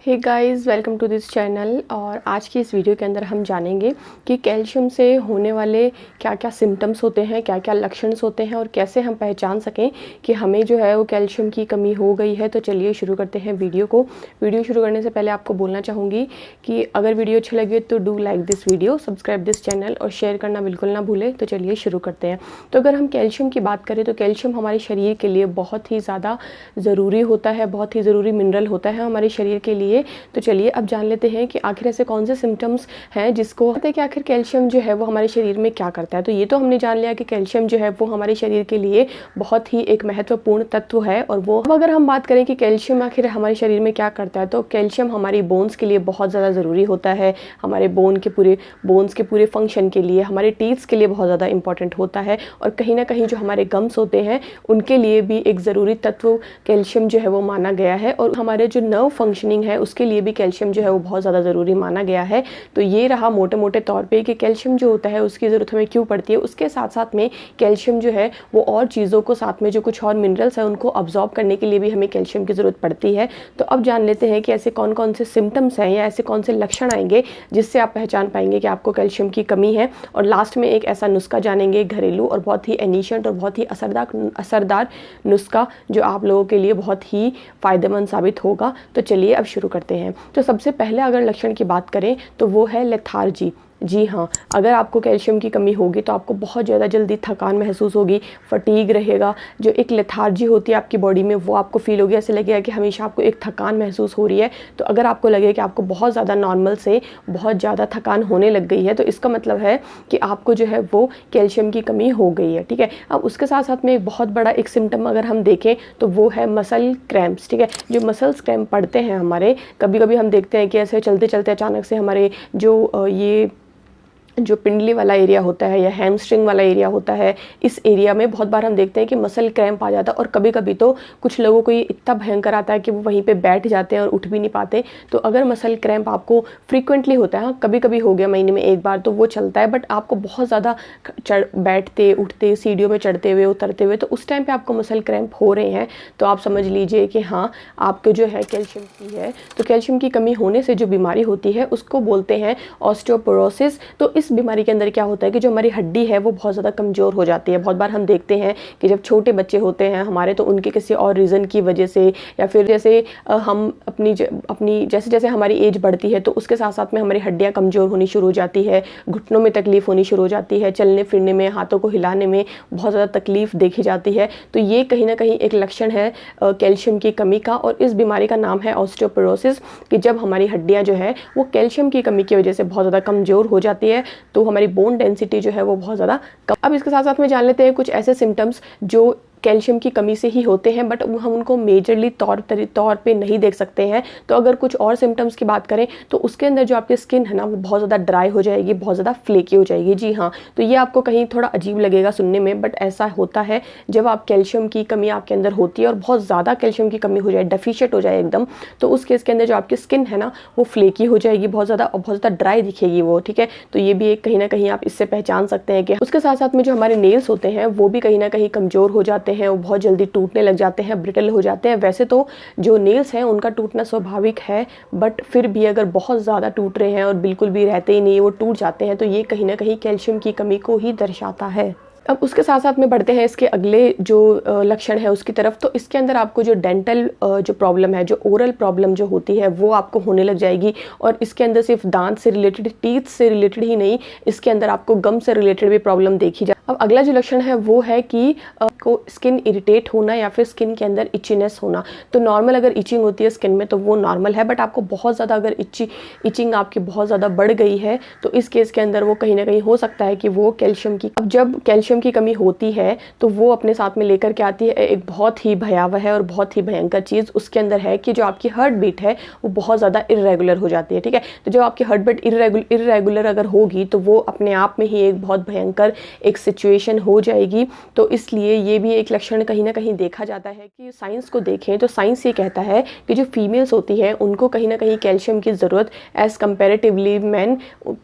Hey guys, welcome to this channel. और आज की इस वीडियो के अंदर हम जानेंगे कि कैल्शियम से होने वाले क्या क्या सिम्टम्स होते हैं, क्या क्या लक्षण होते हैं और कैसे हम पहचान सकें कि हमें जो है वो कैल्शियम की कमी हो गई है। तो चलिए शुरू करते हैं वीडियो को। वीडियो शुरू करने से पहले आपको बोलना चाहूँगी कि अगर वीडियो अच्छी लगे तो do like this video, subscribe this channel और शेयर करना बिल्कुल ना भूलें। तो चलिए शुरू करते हैं। तो अगर हम कैल्शियम की बात करें तो कैल्शियम हमारे शरीर के लिए बहुत ही ज़्यादा ज़रूरी होता है, बहुत ही ज़रूरी मिनरल होता है हमारे शरीर के लिए। तो चलिए अब जान लेते हैं कि आखिर ऐसे कौन से सिम्टम्स हैं जिसको कहते हैं कि आखिर कैल्शियम जो है वो हमारे शरीर में क्या करता है। तो ये तो हमने जान लिया कि कैल्शियम जो है वो हमारे शरीर के लिए बहुत ही एक महत्वपूर्ण तत्व है। और वो अब अगर हम बात करें कि कैल्शियम आखिर हमारे शरीर में क्या करता है, तो कैल्शियम हमारी बोन्स के लिए बहुत ज़्यादा ज़रूरी होता है, हमारे बोन्स के पूरे फंक्शन के लिए, हमारे टीथ्स के लिए बहुत ज़्यादा इंपॉर्टेंट होता है। और कहीं ना कहीं जो हमारे गम्स होते हैं उनके लिए भी एक ज़रूरी तत्व कैल्शियम जो है वो माना गया है। और हमारे जो नर्व फंक्शनिंग है उसके लिए भी कैल्शियम जो है वो बहुत ज़्यादा ज़रूरी माना गया है। तो ये रहा मोटे मोटे तौर पे कि कैल्शियम जो होता है उसकी ज़रूरत हमें क्यों पड़ती है। उसके साथ साथ में कैल्शियम जो है वो और चीज़ों को साथ में जो कुछ और मिनरल्स हैं उनको अब्जॉर्ब करने के लिए भी हमें कैल्शियम की ज़रूरत पड़ती है। तो अब जान लेते हैं कि ऐसे कौन कौन से सिम्टम्स हैं या ऐसे कौन से लक्षण आएंगे जिससे आप पहचान पाएंगे कि आपको कैल्शियम की कमी है। और लास्ट में एक ऐसा नुस्खा जानेंगे, घरेलू और बहुत ही एनिशिएंट और बहुत ही असरदार नुस्खा जो आप लोगों के लिए बहुत ही फ़ायदेमंद साबित होगा। तो चलिए अब शुरू करते हैं। तो सबसे पहले अगर लक्षण की बात करें तो वो है लेथार्जी। जी हाँ, अगर आपको कैल्शियम की कमी होगी तो आपको बहुत ज़्यादा जल्दी थकान महसूस होगी, फटीग रहेगा, जो एक लेथार्जी होती है आपकी बॉडी में वो आपको फील होगी। ऐसे लगेगा कि हमेशा आपको एक थकान महसूस हो रही है। तो अगर आपको लगे कि आपको बहुत ज़्यादा नॉर्मल से बहुत ज़्यादा थकान होने लग गई है तो इसका मतलब है कि आपको जो है वो कैल्शियम की कमी हो गई है। ठीक है, अब उसके साथ साथ में एक बहुत बड़ा एक सिम्टम अगर हम देखें तो वो है मसल क्रैम्प्स। ठीक है, जो मसल्स क्रैम्प पड़ते हैं हमारे, कभी कभी हम देखते हैं कि ऐसे चलते चलते अचानक से हमारे जो ये जो पिंडली वाला एरिया होता है या हैमस्ट्रिंग वाला एरिया होता है, इस एरिया में बहुत बार हम देखते हैं कि मसल क्रैम्प आ जाता है। और कभी कभी तो कुछ लोगों को ये इतना भयंकर आता है कि वो वहीं पे बैठ जाते हैं और उठ भी नहीं पाते। तो अगर मसल क्रैम्प आपको फ्रीक्वेंटली होता है, हाँ कभी कभी हो गया महीने में एक बार तो वो चलता है, बट आपको बहुत ज़्यादा बैठते उठते सीढ़ियों में चढ़ते हुए उतरते हुए तो उस टाइम पर आपको मसल क्रैम्प हो रहे हैं तो आप समझ लीजिए कि हाँ आपको जो है कैल्शियम की है। तो कैल्शियम की कमी होने से जो बीमारी होती है उसको बोलते हैं ऑस्टियोपोरोसिस। तो इस बीमारी के अंदर क्या होता है कि जो हमारी हड्डी है वो बहुत ज़्यादा कमज़ोर हो जाती है। बहुत बार हम देखते हैं कि जब छोटे बच्चे होते हैं हमारे तो उनके किसी और रीज़न की वजह से या फिर जैसे हम अपनी जैसे जैसे हमारी एज बढ़ती है तो उसके साथ साथ में हमारी हड्डियाँ कमज़ोर होनी शुरू हो जाती है, घुटनों में तकलीफ़ होनी शुरू हो जाती है, चलने फिरने में, हाथों को हिलाने में बहुत ज़्यादा तकलीफ़ देखी जाती है। तो ये कहीं ना कहीं एक लक्षण है कैल्शियम की कमी का। और इस बीमारी का नाम है ऑस्टियोपोरोसिस, कि जब हमारी हड्डियाँ जो है वो कैल्शियम की कमी की वजह से बहुत ज़्यादा कमज़ोर हो जाती है तो हमारी बोन डेंसिटी जो है वो बहुत ज़्यादा कम। अब इसके साथ साथ में जान लेते हैं कुछ ऐसे सिम्टम्स जो कैल्शियम की कमी से ही होते हैं, बट हम उनको मेजरली तौर पे नहीं देख सकते हैं। तो अगर कुछ और सिम्टम्स की बात करें तो उसके अंदर जो आपकी स्किन है ना वो बहुत ज़्यादा ड्राई हो जाएगी, बहुत ज़्यादा फ्लेकी हो जाएगी। जी हाँ, तो ये आपको कहीं थोड़ा अजीब लगेगा सुनने में, बट ऐसा होता है जब आप कैल्शियम की कमी आपके अंदर होती है और बहुत ज़्यादा कैल्शियम की कमी हो जाए, डेफिशिएंट हो जाए एकदम, तो उस केस के अंदर जो आपकी स्किन है ना वो फ्लेकी हो जाएगी बहुत ज़्यादा और बहुत ज़्यादा ड्राई दिखेगी वो। ठीक है, तो ये भी एक कहीं ना कहीं आप इससे पहचान सकते हैं कि उसके साथ साथ में जो हमारे नेल्स होते हैं वो भी कहीं ना कहीं कमज़ोर हो जाते हैं, वो बहुत जल्दी टूटने लग जाते हैं, ब्रिटल हो जाते हैं। वैसे तो जो नेल्स हैं उनका टूटना स्वाभाविक है, बट फिर भी अगर बहुत ज़्यादा टूट रहे हैं और बिल्कुल भी रहते ही नहीं वो टूट जाते हैं तो ये कहीं ना कहीं कैल्शियम की कमी को ही दर्शाता है। अब उसके साथ साथ में बढ़ते हैं इसके अगले जो लक्षण है उसकी तरफ। तो इसके अंदर आपको जो डेंटल जो प्रॉब्लम है, जो ओरल प्रॉब्लम जो होती है वो आपको होने लग जाएगी। और इसके अंदर सिर्फ दांत से रिलेटेड, टीथ से रिलेटेड ही नहीं, इसके अंदर आपको गम से रिलेटेड भी प्रॉब्लम देखी जाए। अब अगला जो लक्षण है वो है कि को स्किन इरिटेट होना या फिर स्किन के अंदर इचीनेस होना। तो नॉर्मल अगर इचिंग होती है स्किन में तो वो नॉर्मल है, बट आपको बहुत ज़्यादा अगर इचिंग आपकी बहुत ज़्यादा बढ़ गई है तो इस केस के अंदर वो कहीं ना कहीं हो सकता है कि वो कैल्शियम की, अब जब कैल्शियम की कमी होती है तो वो अपने साथ में लेकर के आती है एक बहुत ही भयावह और बहुत ही भयंकर चीज़। उसके अंदर है कि जो आपकी हार्ट बीट है वो बहुत ज़्यादा इरेगुलर हो जाती है। ठीक है, तो जब आपकी हार्ट बीट इरेगुलर अगर होगी तो वो अपने आप में ही एक बहुत भयंकर एक सिचुएशन हो जाएगी। तो इसलिए ये भी एक लक्षण कहीं ना कहीं देखा जाता है कि साइंस को देखें तो साइंस ये कहता है कि जो फीमेल्स होती है उनको कहीं ना कहीं कैल्शियम की ज़रूरत एज़ कंपेरेटिवली मैन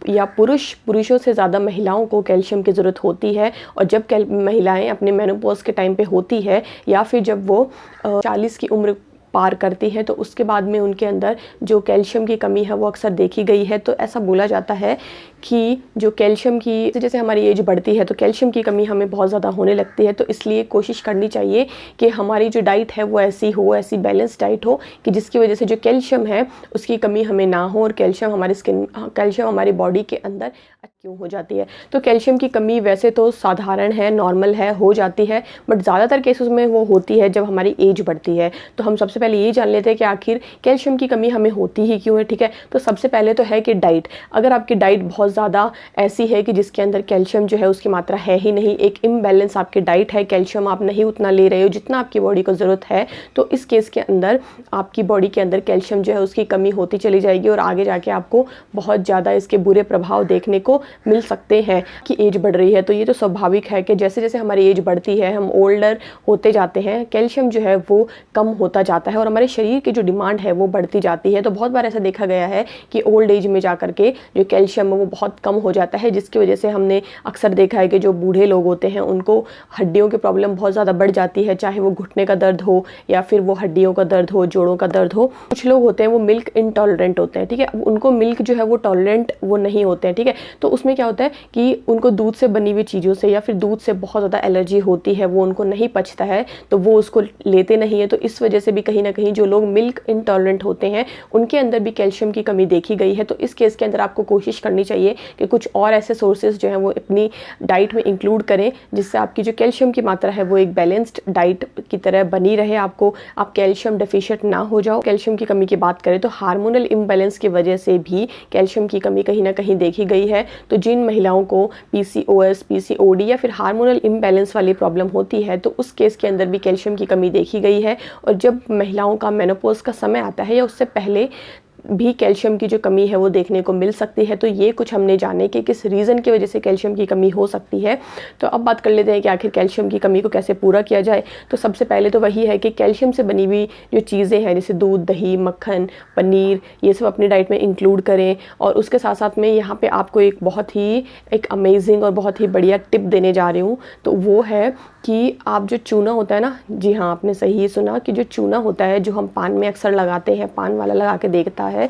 या पुरुषों से ज़्यादा महिलाओं को कैल्शियम की ज़रूरत होती है। और जब महिलाएं अपने मेनोपॉज के टाइम पे होती है या फिर जब वो 40 की उम्र पार करती हैं तो उसके बाद में उनके अंदर जो कैल्शियम की कमी है वो अक्सर देखी गई है। तो ऐसा बोला जाता है कि जो कैल्शियम की, जैसे हमारी एज बढ़ती है तो कैल्शियम की कमी हमें बहुत ज़्यादा होने लगती है। तो इसलिए कोशिश करनी चाहिए कि हमारी जो डाइट है वो ऐसी हो, ऐसी बैलेंस डाइट हो कि जिसकी वजह से जो कैल्शियम है उसकी कमी हमें ना हो और कैल्शियम हमारी बॉडी के अंदर क्यों हो जाती है। तो कैल्शियम की कमी वैसे तो साधारण है, नॉर्मल है, हो जाती है, बट ज़्यादातर केसेस में वो होती है जब हमारी एज बढ़ती है। तो हम सबसे पहले ये जान लेते हैं कि आखिर कैल्शियम की कमी हमें होती ही क्यों है। ठीक है, तो सबसे पहले तो है कि डाइट, अगर आपकी डाइट बहुत ज़्यादा ऐसी है कि जिसके अंदर कैल्शियम जो है उसकी मात्रा है ही नहीं, एक इम्बैलेंस आपकी डाइट है, कैल्शियम आप नहीं उतना ले रहे हो जितना आपकी बॉडी को ज़रूरत है, तो इस केस के अंदर आपकी बॉडी के अंदर कैल्शियम जो है उसकी कमी होती चली जाएगी और आगे जाके आपको बहुत ज़्यादा इसके बुरे प्रभाव देखने को मिल सकते हैं कि एज बढ़ रही है। तो ये तो स्वाभाविक है कि जैसे जैसे हमारी एज बढ़ती है, हम ओल्डर होते जाते हैं, कैल्शियम जो है वो कम होता जाता है और हमारे शरीर की जो डिमांड है वो बढ़ती जाती है। तो बहुत बार ऐसा देखा गया है कि ओल्ड एज में जा करके जो कैल्शियम है वो बहुत कम हो जाता है, जिसकी वजह से हमने अक्सर देखा है कि जो बूढ़े लोग होते हैं उनको हड्डियों की प्रॉब्लम बहुत ज़्यादा बढ़ जाती है, चाहे वो घुटने का दर्द हो या फिर वो हड्डियों का दर्द हो, जोड़ों का दर्द हो। कुछ लोग होते हैं वो मिल्क इनटॉलरेंट होते हैं, ठीक है, उनको मिल्क जो है वो टॉलरेंट वो नहीं होते हैं, ठीक है। तो उसमें क्या होता है कि उनको दूध से बनी हुई चीज़ों से या फिर दूध से बहुत ज़्यादा एलर्जी होती है, वो उनको नहीं पचता है तो वो उसको लेते नहीं है। तो इस वजह से भी कहीं ना कहीं जो लोग मिल्क इनटॉलरेंट होते हैं उनके अंदर भी कैल्शियम की कमी देखी गई है। तो इस केस के अंदर आपको कोशिश करनी चाहिए कि कुछ और ऐसे सोर्सेज जो हैं वो अपनी डाइट में इंक्लूड करें जिससे आपकी जो कैल्शियम की मात्रा है वो एक बैलेंस्ड डाइट की तरह बनी रहे, आप कैल्शियम डेफिशिएंट ना हो जाओ। कैल्शियम की कमी की बात करें तो हार्मोनल इम्बैलेंस की वजह से भी कैल्शियम की कमी कहीं ना कहीं देखी गई है। तो जिन महिलाओं को PCOS, PCOD या फिर हार्मोनल इम्बैलेंस वाली प्रॉब्लम होती है तो उस केस के अंदर भी कैल्शियम की कमी देखी गई है। और जब महिलाओं का मेनोपॉज का समय आता है या उससे पहले भी कैल्शियम की जो कमी है वो देखने को मिल सकती है। तो ये कुछ हमने जाने कि किस रीज़न की वजह से कैल्शियम की कमी हो सकती है। तो अब बात कर लेते हैं कि आखिर कैल्शियम की कमी को कैसे पूरा किया जाए। तो सबसे पहले तो वही है कि कैल्शियम से बनी हुई जो चीज़ें हैं जैसे दूध, दही, मक्खन, पनीर, ये सब अपनी डाइट में इंक्लूड करें। और उसके साथ साथ में यहाँ पे आपको एक बहुत ही अमेजिंग और बहुत ही बढ़िया टिप देने जा रही हूँ। तो वो है कि आप जो चूना होता है ना, जी हाँ आपने सही सुना, कि जो चूना होता है जो हम पान में अक्सर लगाते हैं, पान वाला लगा के देखता है,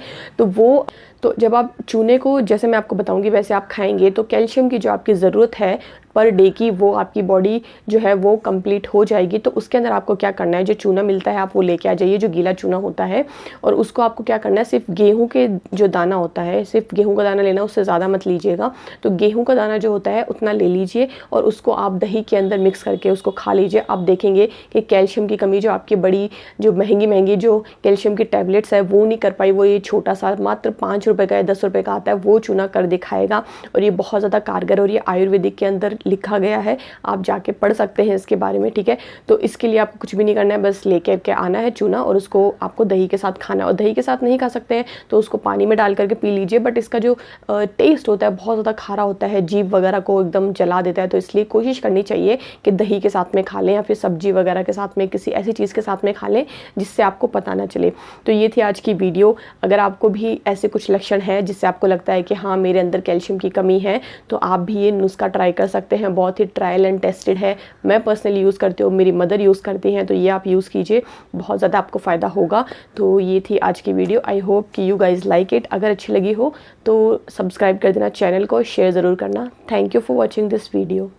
तो जब आप चूने को, जैसे मैं आपको बताऊंगी वैसे आप खाएंगे तो कैल्शियम की जो आपकी ज़रूरत है पर डे की वो आपकी बॉडी जो है वो कंप्लीट हो जाएगी। तो उसके अंदर आपको क्या करना है, जो चूना मिलता है आप वो लेके आ जाइए, जो गीला चूना होता है, और उसको आपको क्या करना है, सिर्फ गेहूं के जो दाना होता है, सिर्फ गेहूं का दाना लेना, उससे ज़्यादा मत लीजिएगा। तो गेहूं का दाना जो होता है उतना ले लीजिए और उसको आप दही के अंदर मिक्स करके उसको खा लीजिए। आप देखेंगे कि कैल्शियम की कमी जो आपकी बड़ी जो महंगी जो कैल्शियम की टैबलेट्स है वो नहीं कर पाई, वो ये छोटा सा मात्र 5 रुपये का या 10 रुपये का आता है वो चूना कर दिखाएगा। और ये बहुत ज़्यादा कारगर, और ये आयुर्वेदिक के अंदर लिखा गया है, आप जाके पढ़ सकते हैं इसके बारे में, ठीक है। तो इसके लिए आपको कुछ भी नहीं करना है, बस लेके के आना है चूना और उसको आपको दही के साथ खाना है। और दही के साथ नहीं खा सकते हैं तो उसको पानी में डाल करके पी लीजिए, बट इसका जो टेस्ट होता है बहुत ज़्यादा खारा होता है, जीभ वगैरह को एकदम जला देता है। तो इसलिए कोशिश करनी चाहिए कि दही के साथ में खा लें या फिर सब्जी वगैरह के साथ में, किसी ऐसी चीज़ के साथ में खा लें जिससे आपको पता ना चले। तो ये थी आज की वीडियो। अगर आपको भी ऐसे कुछ लक्षण हैं जिससे आपको लगता है कि हाँ मेरे अंदर कैल्शियम की कमी है, तो आप भी ये नुस्खा ट्राई कर सकते हैं। बहुत ही ट्रायल एंड टेस्टेड है, मैं पर्सनली यूज़ करती हूँ, मेरी मदर यूज़ करती हैं, तो ये आप यूज़ कीजिए, बहुत ज़्यादा आपको फ़ायदा होगा। तो ये थी आज की वीडियो। आई होप कि यू गाइज लाइक इट। अगर अच्छी लगी हो तो सब्सक्राइब कर देना चैनल को, शेयर ज़रूर करना। Thank you for watching this video.